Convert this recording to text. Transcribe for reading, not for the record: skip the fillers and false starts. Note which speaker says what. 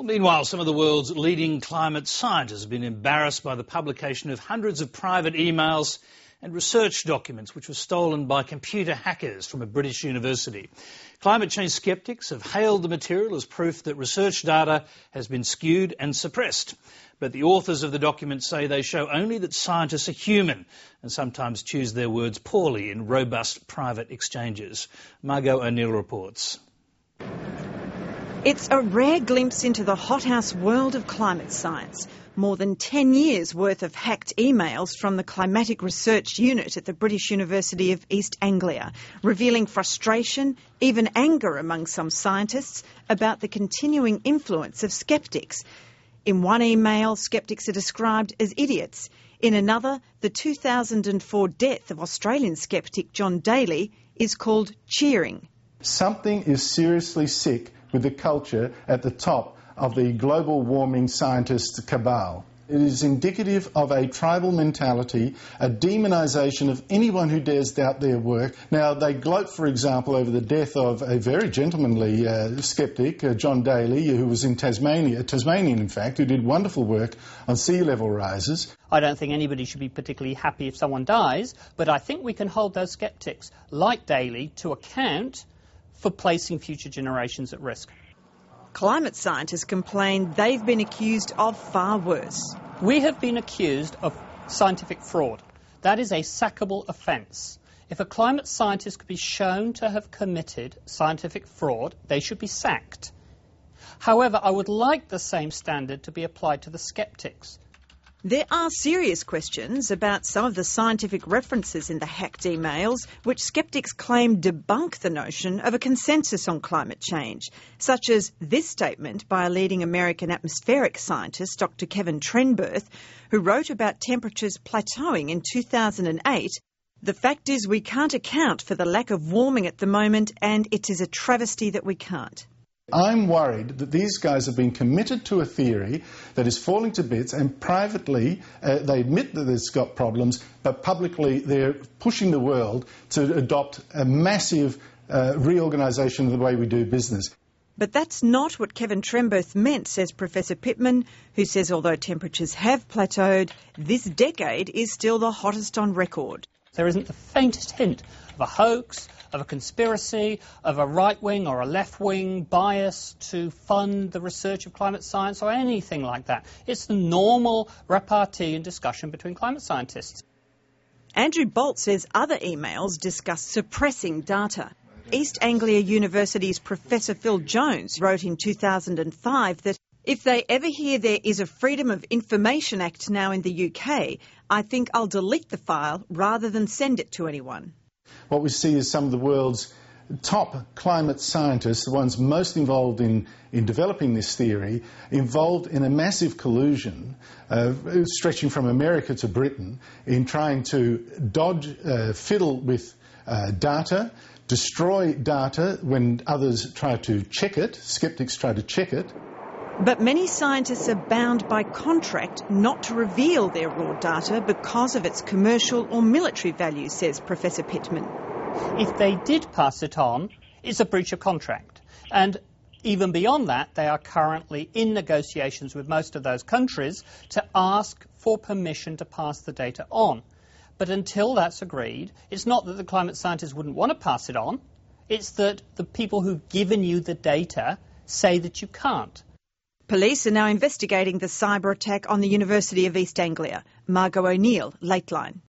Speaker 1: Meanwhile, some of the world's leading climate scientists have been embarrassed by the publication of hundreds of private emails and research documents which were stolen by computer hackers from a British university. Climate change skeptics have hailed the material as proof that research data has been skewed and suppressed. But the authors of the documents say they show only that scientists are human and sometimes choose their words poorly in robust private exchanges. Margot O'Neill reports.
Speaker 2: It's a rare glimpse into the hothouse world of climate science. More than 10 years' worth of hacked emails from the Climatic Research Unit at the British University of East Anglia, revealing frustration, even anger among some scientists about the continuing influence of sceptics. In one email, sceptics are described as idiots. In another, the 2004 death of Australian sceptic John Daly is called cheering.
Speaker 3: Something is seriously sick with the culture at the top of the global warming scientist cabal. It is indicative of a tribal mentality, a demonisation of anyone who dares doubt their work. Now, they gloat, for example, over the death of a very gentlemanly sceptic, John Daly, who was in Tasmanian, in fact, who did wonderful work on sea level rises.
Speaker 4: I don't think anybody should be particularly happy if someone dies, but I think we can hold those sceptics, like Daly, to account for placing future generations at risk.
Speaker 2: Climate scientists complain they've been accused of far worse.
Speaker 4: We have been accused of scientific fraud. That is a sackable offence. If a climate scientist could be shown to have committed scientific fraud, they should be sacked. However, I would like the same standard to be applied to the sceptics.
Speaker 2: There are serious questions about some of the scientific references in the hacked emails, which sceptics claim debunk the notion of a consensus on climate change, such as this statement by a leading American atmospheric scientist, Dr. Kevin Trenberth, who wrote about temperatures plateauing in 2008. The fact is we can't account for the lack of warming at the moment, and it is a travesty that we can't.
Speaker 3: I'm worried that these guys have been committed to a theory that is falling to bits, and privately they admit that it's got problems, but publicly they're pushing the world to adopt a massive reorganisation of the way we do business.
Speaker 2: But that's not what Kevin Trenberth meant, says Professor Pittman, who says although temperatures have plateaued, this decade is still the hottest on record.
Speaker 4: There isn't the faintest hint of a hoax, of a conspiracy, of a right-wing or a left-wing bias to fund the research of climate science or anything like that. It's the normal repartee and discussion between climate scientists.
Speaker 2: Andrew Bolt says other emails discuss suppressing data. East Anglia University's Professor Phil Jones wrote in 2005 that if they ever hear there is a Freedom of Information Act now in the UK, I think I'll delete the file rather than send it to anyone.
Speaker 3: What we see is some of the world's top climate scientists, the ones most involved in developing this theory, involved in a massive collusion, stretching from America to Britain, in trying to fiddle with data, destroy data when others try to check it, sceptics try to check it.
Speaker 2: But many scientists are bound by contract not to reveal their raw data because of its commercial or military value, says Professor Pittman.
Speaker 4: If they did pass it on, it's a breach of contract. And even beyond that, they are currently in negotiations with most of those countries to ask for permission to pass the data on. But until that's agreed, it's not that the climate scientists wouldn't want to pass it on, it's that the people who've given you the data say that you can't.
Speaker 2: Police are now investigating the cyber attack on the University of East Anglia. Margot O'Neill, Lateline.